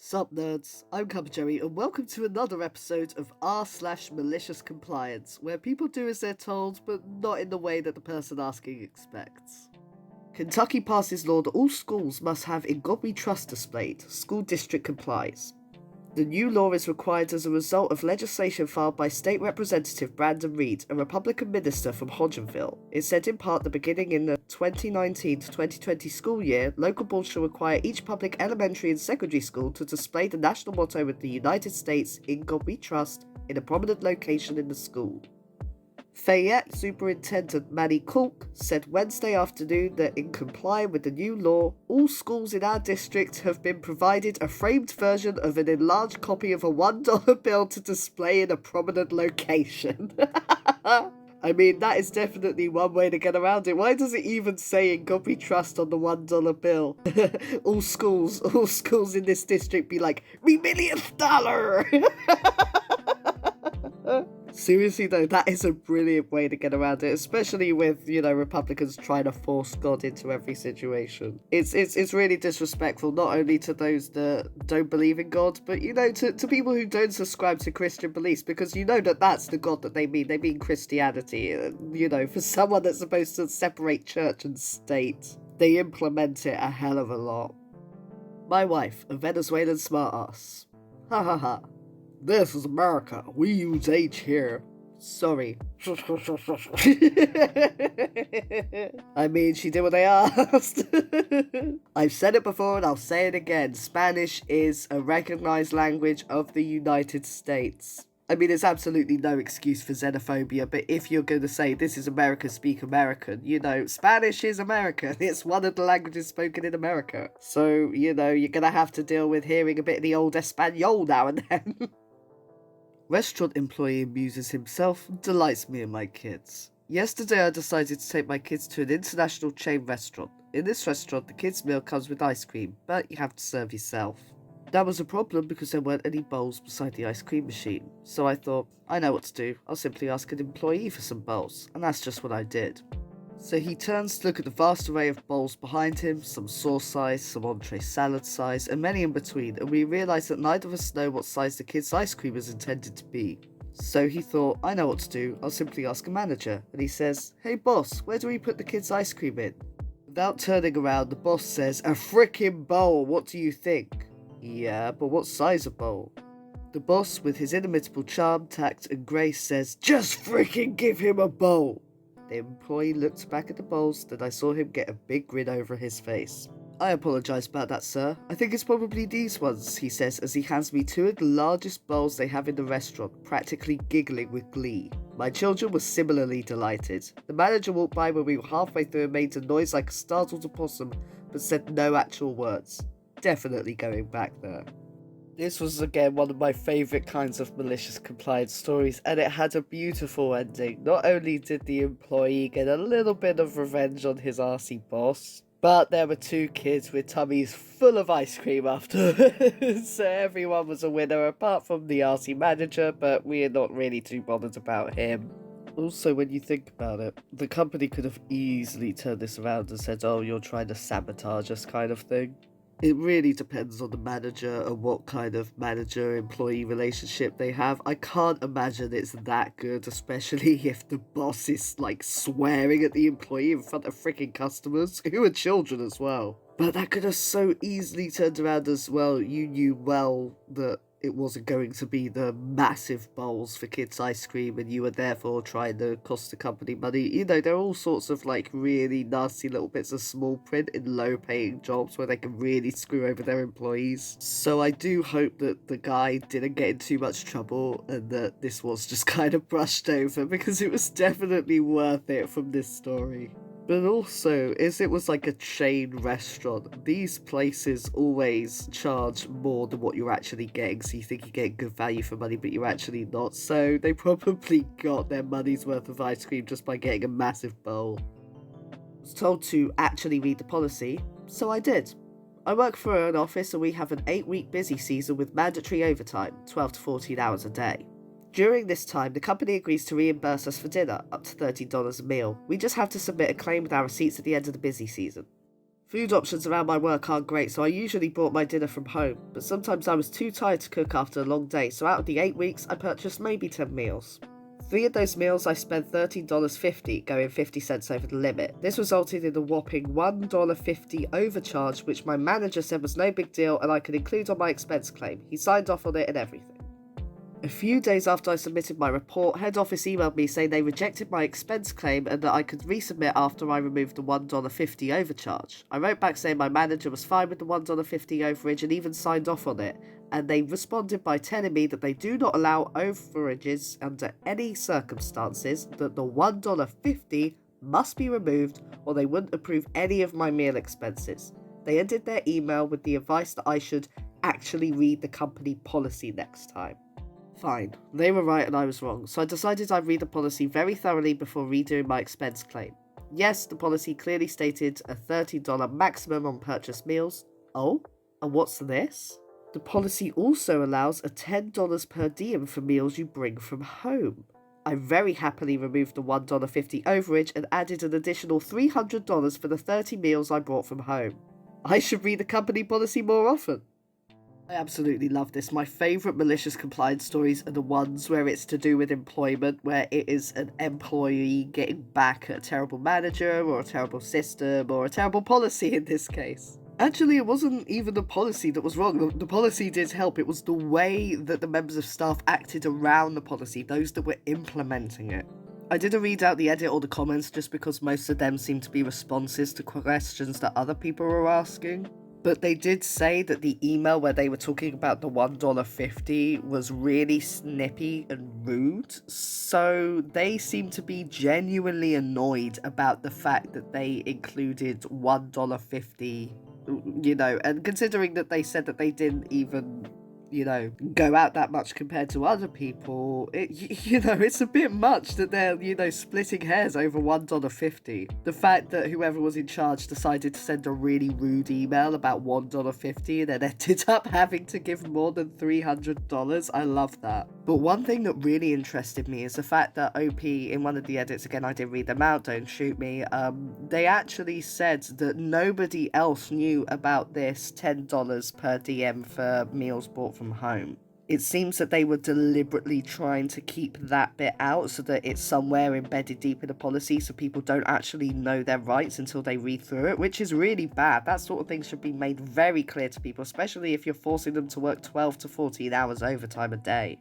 Sup nerds, I'm CuppaJoey and welcome to another episode of r/maliciouscompliance, where people do as they're told, but not in the way that the person asking expects. Kentucky passes law that all schools must have In God We Trust displayed. School district complies. The new law is required as a result of legislation filed by State Representative Brandon Reed, a Republican minister from Hodgenville. It said in part that beginning in the 2019 to 2020 school year, local boards shall require each public elementary and secondary school to display the national motto with the United States, In God We Trust, in a prominent location in the school. Fayette Superintendent Manny Kulk said Wednesday afternoon that in complying with the new law, all schools in our district have been provided a framed version of an enlarged copy of a $1 bill to display in a prominent location. I mean, that is definitely one way to get around it. Why does it even say In God We Trust on the $1 bill? all schools in this district be like, me millionth dollar! Seriously though, that is a brilliant way to get around it, especially with, Republicans trying to force God into every situation. It's really disrespectful, not only to those that don't believe in God, but, to people who don't subscribe to Christian beliefs, because that's the God that they mean. They mean Christianity. For someone that's supposed to separate church and state, they implement it a hell of a lot. My wife, a Venezuelan smartass. Ha ha ha. This is America. We use H here. Sorry. I mean, she did what I asked. I've said it before and I'll say it again. Spanish is a recognized language of the United States. I mean, it's absolutely no excuse for xenophobia, but if you're going to say this is America, speak American, Spanish is American. It's one of the languages spoken in America. So, you're going to have to deal with hearing a bit of the old Espanol now and then. Restaurant employee amuses himself and delights me and my kids. Yesterday I decided to take my kids to an international chain restaurant. In this restaurant, the kids' meal comes with ice cream, but you have to serve yourself. That was a problem because there weren't any bowls beside the ice cream machine, so I thought, I know what to do, I'll simply ask an employee for some bowls, and that's just what I did. So he turns to look at the vast array of bowls behind him, some sauce size, some entree salad size, and many in between, and we realise that neither of us know what size the kids' ice cream is intended to be. So he thought, I know what to do, I'll simply ask a manager, and he says, hey boss, where do we put the kids' ice cream in? Without turning around, the boss says, a frickin' bowl, what do you think? Yeah, but what size of bowl? The boss, with his inimitable charm, tact, and grace, says, just frickin' give him a bowl! The employee looked back at the bowls, then I saw him get a big grin over his face. I apologise about that, sir. I think it's probably these ones, he says as he hands me two of the largest bowls they have in the restaurant, practically giggling with glee. My children were similarly delighted. The manager walked by when we were halfway through and made a noise like a startled opossum, but said no actual words. Definitely going back there. This was again one of my favourite kinds of malicious compliance stories, and it had a beautiful ending. Not only did the employee get a little bit of revenge on his arsey boss, but there were two kids with tummies full of ice cream afterwards, so everyone was a winner apart from the arsey manager, but we're not really too bothered about him. Also, when you think about it, the company could have easily turned this around and said, oh, you're trying to sabotage us kind of thing. It really depends on the manager and what kind of manager-employee relationship they have. I can't imagine it's that good, especially if the boss is, swearing at the employee in front of freaking customers, who are children as well. But that could have so easily turned around as well. You knew well that it wasn't going to be the massive bowls for kids' ice cream, and you were therefore trying to cost the company money. There are all sorts of really nasty little bits of small print in low-paying jobs where they can really screw over their employees. So I do hope that the guy didn't get in too much trouble and that this was just kind of brushed over, because it was definitely worth it from this story. But also, as it was like a chain restaurant, these places always charge more than what you're actually getting, so you think you're getting good value for money, but you're actually not, so they probably got their money's worth of ice cream just by getting a massive bowl. I was told to actually read the policy, so I did. I work for an office and we have an 8-week busy season with mandatory overtime, 12 to 14 hours a day. During this time, the company agrees to reimburse us for dinner, up to $30 a meal. We just have to submit a claim with our receipts at the end of the busy season. Food options around my work aren't great, so I usually brought my dinner from home, but sometimes I was too tired to cook after a long day, so out of the 8 weeks, I purchased maybe 10 meals. 3 of those meals I spent $13.50, going 50 cents over the limit. This resulted in a whopping $1.50 overcharge, which my manager said was no big deal and I could include on my expense claim. He signed off on it and everything. A few days after I submitted my report, head office emailed me saying they rejected my expense claim and that I could resubmit after I removed the $1.50 overcharge. I wrote back saying my manager was fine with the $1.50 overage and even signed off on it, and they responded by telling me that they do not allow overages under any circumstances, that the $1.50 must be removed or they wouldn't approve any of my meal expenses. They ended their email with the advice that I should actually read the company policy next time. Fine, they were right and I was wrong, so I decided I'd read the policy very thoroughly before redoing my expense claim. Yes, the policy clearly stated a $30 maximum on purchased meals. Oh, and what's this? The policy also allows a $10 per diem for meals you bring from home. I very happily removed the $1.50 overage and added an additional $300 for the 30 meals I brought from home. I should read the company policy more often. I absolutely love this. My favourite malicious compliance stories are the ones where it's to do with employment, where it is an employee getting back at a terrible manager, or a terrible system, or a terrible policy in this case. Actually, it wasn't even the policy that was wrong. The policy did help. It was the way that the members of staff acted around the policy, those that were implementing it. I didn't read out the edit or the comments just because most of them seemed to be responses to questions that other people were asking. But they did say that the email where they were talking about the $1.50 was really snippy and rude, so they seem to be genuinely annoyed about the fact that they included $1.50, and considering that they said that they didn't even, go out that much compared to other people, it's a bit much that they're, splitting hairs over $1.50. The fact that whoever was in charge decided to send a really rude email about $1.50 and then ended up having to give more than $300, I love that. But one thing that really interested me is the fact that OP, in one of the edits, again I didn't read them out, don't shoot me, they actually said that nobody else knew about this $10 per DM for meals bought from home. It seems that they were deliberately trying to keep that bit out so that it's somewhere embedded deep in the policy so people don't actually know their rights until they read through it, which is really bad. That sort of thing should be made very clear to people, especially if you're forcing them to work 12 to 14 hours overtime a day.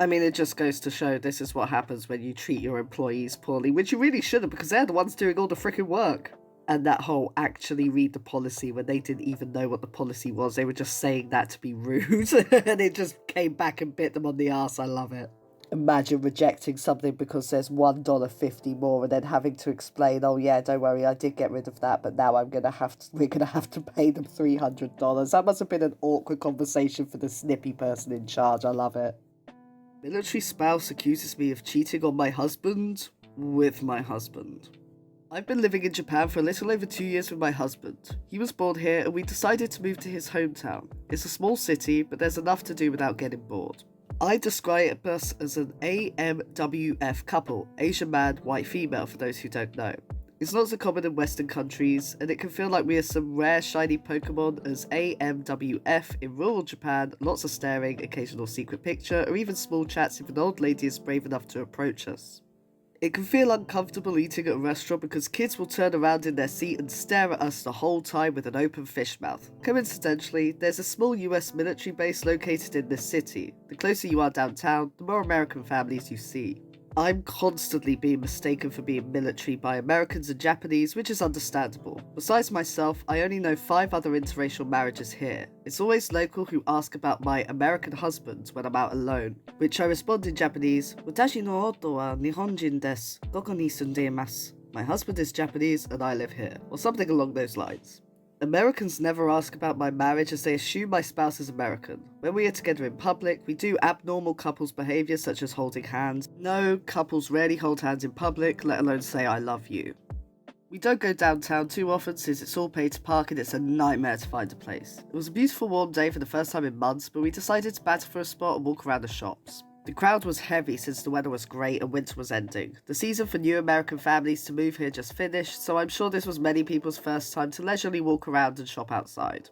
I mean, it just goes to show this is what happens when you treat your employees poorly, which you really shouldn't because they're the ones doing all the freaking work. And that whole actually read the policy when they didn't even know what the policy was. They were just saying that to be rude. And it just came back and bit them on the arse. I love it. Imagine rejecting something because there's $1.50 more and then having to explain, oh yeah, don't worry, I did get rid of that, but now we're gonna have to pay them $300. That must have been an awkward conversation for the snippy person in charge. I love it. Military spouse accuses me of cheating on my husband with my husband. I've been living in Japan for a little over 2 years with my husband. He was born here and we decided to move to his hometown. It's a small city, but there's enough to do without getting bored. I describe us as an AMWF couple, Asian man, white female for those who don't know. It's not so common in Western countries, and it can feel like we are some rare shiny Pokemon as AMWF in rural Japan, lots of staring, occasional secret picture, or even small chats if an old lady is brave enough to approach us. It can feel uncomfortable eating at a restaurant because kids will turn around in their seat and stare at us the whole time with an open fish mouth. Coincidentally, there's a small US military base located in this city. The closer you are downtown, the more American families you see. I'm constantly being mistaken for being military by Americans and Japanese, which is understandable. Besides myself, I only know 5 other interracial marriages here. It's always local who ask about my American husband when I'm out alone, which I respond in Japanese, "Watashi no oto wa Nihonjin desu. Doko ni sunde imasu." My husband is Japanese and I live here, or something along those lines. Americans never ask about my marriage as they assume my spouse is American. When we are together in public, we do abnormal couples behaviour such as holding hands. No, couples rarely hold hands in public, let alone say I love you. We don't go downtown too often since it's all paid to park and it's a nightmare to find a place. It was a beautiful warm day for the first time in months, but we decided to battle for a spot and walk around the shops. The crowd was heavy since the weather was great and winter was ending. The season for new American families to move here just finished, so I'm sure this was many people's first time to leisurely walk around and shop outside.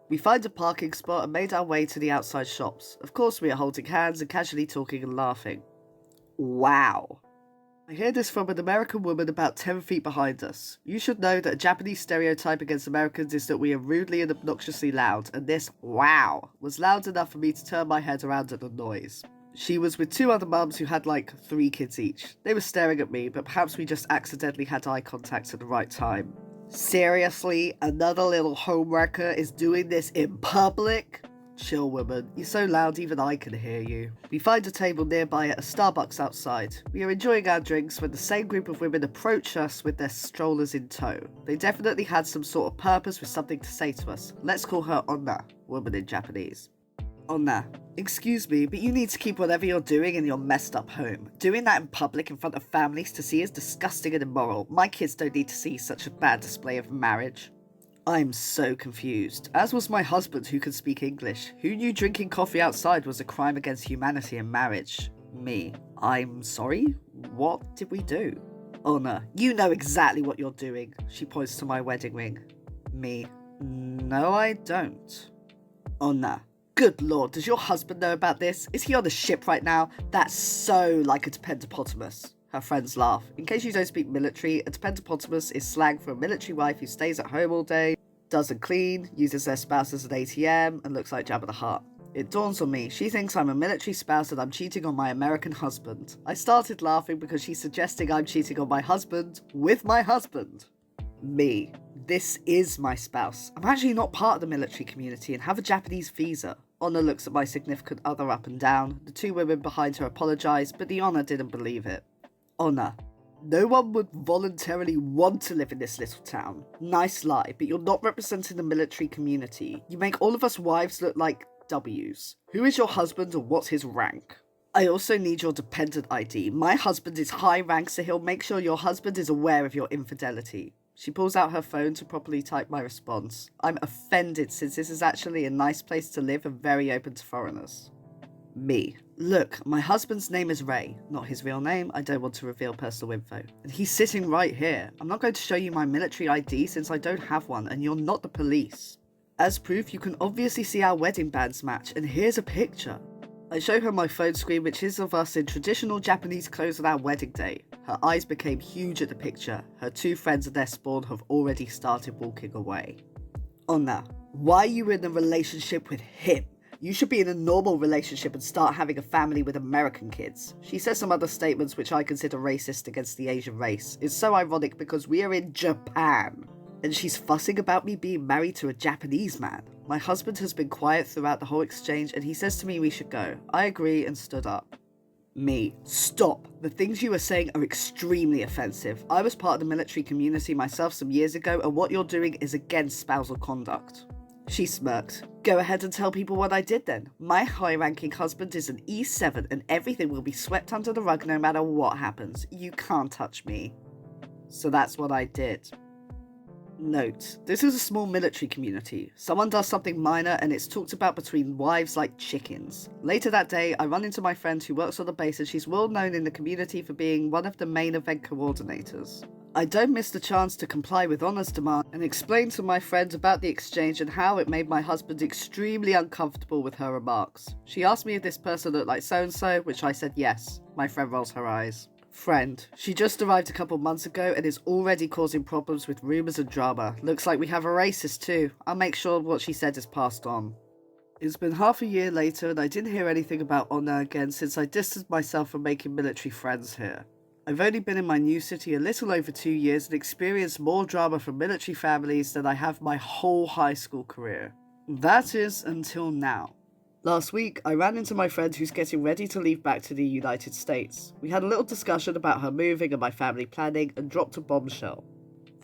We find a parking spot and made our way to the outside shops. Of course, we are holding hands and casually talking and laughing. Wow. I hear this from an American woman about 10 feet behind us. You should know that a Japanese stereotype against Americans is that we are rudely and obnoxiously loud, and this wow was loud enough for me to turn my head around at the noise. She was with two other mums who had like 3 kids each. They were staring at me, but perhaps we just accidentally had eye contact at the right time. Seriously? Another little homewrecker is doing this in public? Chill, woman. You're so loud even I can hear you. We find a table nearby at a Starbucks outside. We are enjoying our drinks when the same group of women approach us with their strollers in tow. They definitely had some sort of purpose with something to say to us. Let's call her Onna, woman in Japanese. Onna, excuse me, but you need to keep whatever you're doing in your messed up home. Doing that in public in front of families to see is disgusting and immoral. My kids don't need to see such a bad display of marriage. I'm so confused, as was my husband who could speak English. Who knew drinking coffee outside was a crime against humanity and marriage? Me. I'm sorry? What did we do? Onna, you know exactly what you're doing. She points to my wedding ring. Me. No, I don't. Onna. Good lord, does your husband know about this? Is he on the ship right now? That's so like a dependopotamus. Her friends laugh. In case you don't speak military, a dependopotamus is slang for a military wife who stays at home all day, doesn't clean, uses their spouse as an ATM, and looks like Jabba the Hutt. It dawns on me, she thinks I'm a military spouse and I'm cheating on my American husband. I started laughing because she's suggesting I'm cheating on my husband with my husband. Me. This is my spouse. I'm actually not part of the military community and have a Japanese visa. Onna looks at my significant other up and down. The 2 women behind her apologise, but the Onna didn't believe it. Onna. No one would voluntarily want to live in this little town. Nice lie, but you're not representing the military community. You make all of us wives look like W's. Who is your husband and what's his rank? I also need your dependent ID. My husband is high rank, so he'll make sure your husband is aware of your infidelity. She pulls out her phone to properly type my response. I'm offended since this is actually a nice place to live and very open to foreigners. Me. Look, my husband's name is Ray. Not his real name, I don't want to reveal personal info. And he's sitting right here. I'm not going to show you my military ID since I don't have one and you're not the police. As proof, you can obviously see our wedding bands match, and here's a picture. I show her my phone screen, which is of us in traditional Japanese clothes on our wedding day. Her eyes became huge at the picture. Her 2 friends and their spawn have already started walking away. Onna, why are you in a relationship with him? You should be in a normal relationship and start having a family with American kids. She says some other statements which I consider racist against the Asian race. It's so ironic because we are in Japan. And she's fussing about me being married to a Japanese man. My husband has been quiet throughout the whole exchange and he says to me we should go. I agree and stood up. Me. Stop. The things you are saying are extremely offensive. I was part of the military community myself some years ago and what you're doing is against spousal conduct. She smirked. Go ahead and tell people what I did then. My high-ranking husband is an E7 and everything will be swept under the rug no matter what happens. You can't touch me. So that's what I did. Note, this is a small military community. Someone does something minor and it's talked about between wives like chickens. Later that day, I run into my friend who works on the base and she's well known in the community for being one of the main event coordinators. I don't miss the chance to comply with Onna's demand and explain to my friend about the exchange and how it made my husband extremely uncomfortable with her remarks. She asked me if this person looked like so-and-so, which I said yes. My friend rolls her eyes. Friend. She just arrived a couple months ago and is already causing problems with rumours and drama. Looks like we have a racist too. I'll make sure what she said is passed on. It's been half a year later and I didn't hear anything about Onna again since I distanced myself from making military friends here. I've only been in my new city a little over 2 years and experienced more drama from military families than I have my whole high school career. That is, until now. Last week, I ran into my friend who's getting ready to leave back to the United States. We had a little discussion about her moving and my family planning and dropped a bombshell.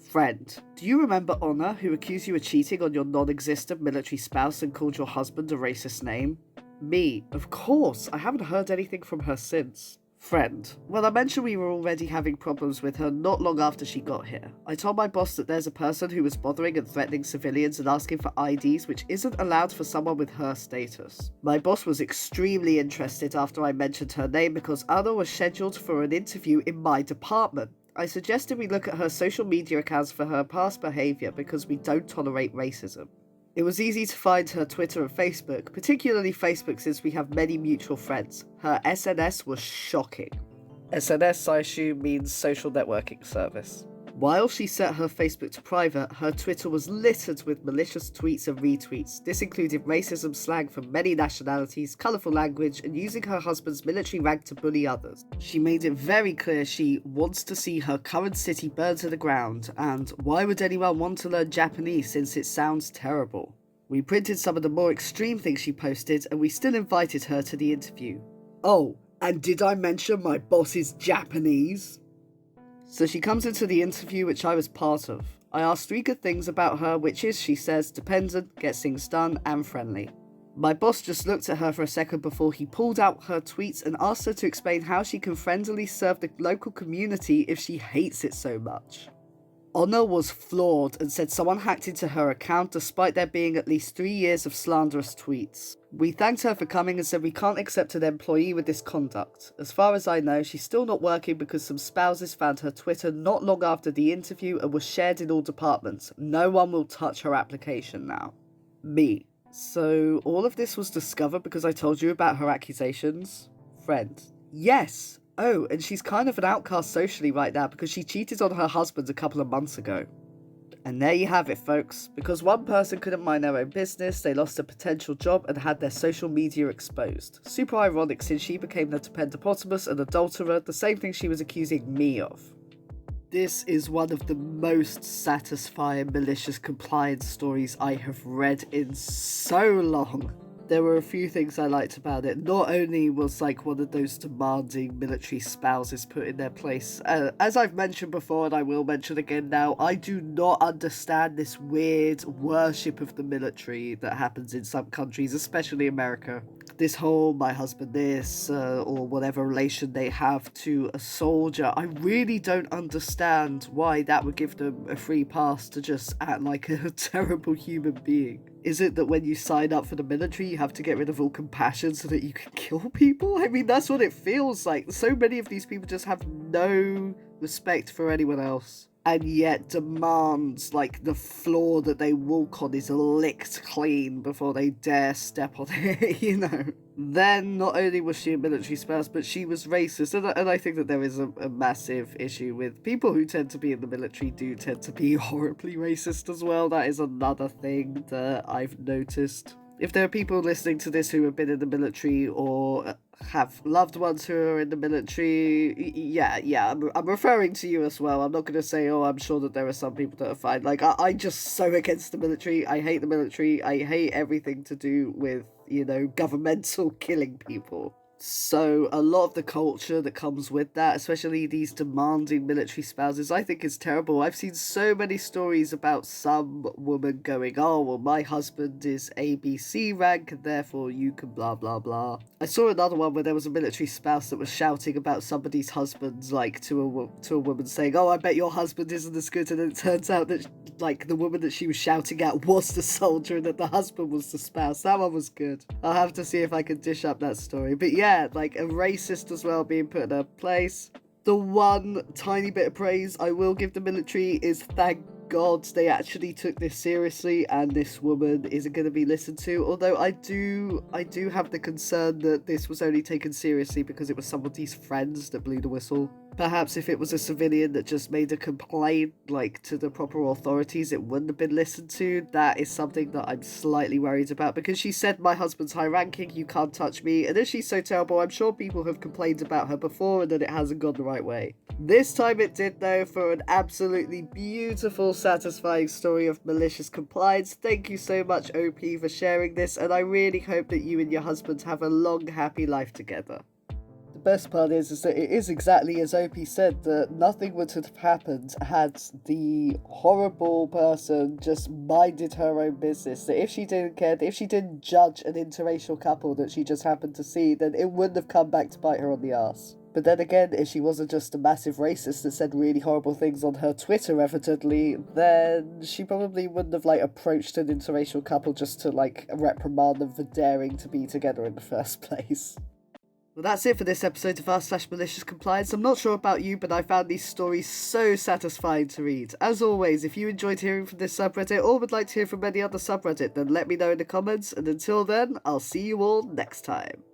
Friend, do you remember Onna, who accused you of cheating on your non-existent military spouse and called your husband a racist name? Me, of course, I haven't heard anything from her since. Friend. Well, I mentioned we were already having problems with her not long after she got here. I told my boss that there's a person who was bothering and threatening civilians and asking for IDs, which isn't allowed for someone with her status. My boss was extremely interested after I mentioned her name because Anna was scheduled for an interview in my department. I suggested we look at her social media accounts for her past behaviour because we don't tolerate racism. It was easy to find her Twitter and Facebook, particularly Facebook since we have many mutual friends. Her SNS was shocking. SNS, I assume, means social networking service. While she set her Facebook to private, her Twitter was littered with malicious tweets and retweets. This included racism slang from many nationalities, colourful language, and using her husband's military rank to bully others. She made it very clear she wants to see her current city burned to the ground, and why would anyone want to learn Japanese since it sounds terrible? We printed some of the more extreme things she posted, and we still invited her to the interview. Oh, and did I mention my boss is Japanese? So she comes into the interview, which I was part of. I asked 3 good things about her, which is, she says, dependent, gets things done, and friendly. My boss just looked at her for a second before he pulled out her tweets and asked her to explain how she can friendly serve the local community if she hates it so much. Honor was flawed and said someone hacked into her account despite there being at least 3 years of slanderous tweets. We thanked her for coming and said we can't accept an employee with this conduct. As far as I know, she's still not working because some spouses found her Twitter not long after the interview and was shared in all departments. No one will touch her application now. Me. So all of this was discovered because I told you about her accusations? Friend. Yes. Oh, and she's kind of an outcast socially right now because she cheated on her husband a couple of months ago. And there you have it, folks. Because one person couldn't mind their own business, they lost a potential job and had their social media exposed. Super ironic since she became the dependopotamus and adulterer, the same thing she was accusing me of. This is one of the most satisfying malicious compliance stories I have read in so long. There were a few things I liked about it. Not only was like one of those demanding military spouses put in their place. As I've mentioned before, and I will mention again now, I do not understand this weird worship of the military that happens in some countries, especially America. This whole my husband this, or whatever relation they have to a soldier. I really don't understand why that would give them a free pass to just act like a terrible human being. Is it that when you sign up for the military, you have to get rid of all compassion so that you can kill people? I mean, that's what it feels like. So many of these people just have no respect for anyone else. And yet demands, like, the floor that they walk on is licked clean before they dare step on it, you know? Then, not only was she a military spouse, but she was racist. And I think that there is a massive issue with people who tend to be in the military do tend to be horribly racist as well. That is another thing that I've noticed. If there are people listening to this who have been in the military or have loved ones who are in the military, I'm referring to you as well. I'm not going to say, oh, I'm sure that there are some people that are fine. Like, I'm just so against the military. I hate the military. I hate everything to do with, you know, governmental killing people. So a lot of the culture that comes with that, especially these demanding military spouses, I think is terrible. I've seen so many stories about some woman going, oh, well, my husband is ABC rank and therefore you can blah, blah, blah. I saw another one where there was a military spouse that was shouting about somebody's husband, like, to a woman saying, oh, I bet your husband isn't as good. And then it turns out that, like, the woman that she was shouting at was the soldier and that the husband was the spouse. That one was good. I'll have to see if I can dish up that story. But yeah, like a racist as well being put in her place. The one tiny bit of praise I will give the military is thank God they actually took this seriously and this woman isn't going to be listened to. Although I do have the concern that this was only taken seriously because it was somebody's friends that blew the whistle. Perhaps if it was a civilian that just made a complaint, like, to the proper authorities, it wouldn't have been listened to. That is something that I'm slightly worried about, because she said, my husband's high ranking, you can't touch me, and if she's so terrible, I'm sure people have complained about her before and that it hasn't gone the right way. This time it did, though, for an absolutely beautiful, satisfying story of malicious compliance. Thank you so much, OP, for sharing this, and I really hope that you and your husband have a long, happy life together. The best part is that it is exactly as OP said, that nothing would have happened had the horrible person just minded her own business. That if she didn't care, if she didn't judge an interracial couple that she just happened to see, then it wouldn't have come back to bite her on the arse. But then again, if she wasn't just a massive racist that said really horrible things on her Twitter evidently, then she probably wouldn't have, approached an interracial couple just to, reprimand them for daring to be together in the first place. Well, that's it for this episode of r/malicious compliance. I'm not sure about you, but I found these stories so satisfying to read. As always, if you enjoyed hearing from this subreddit or would like to hear from any other subreddit, then let me know in the comments, and until then, I'll see you all next time.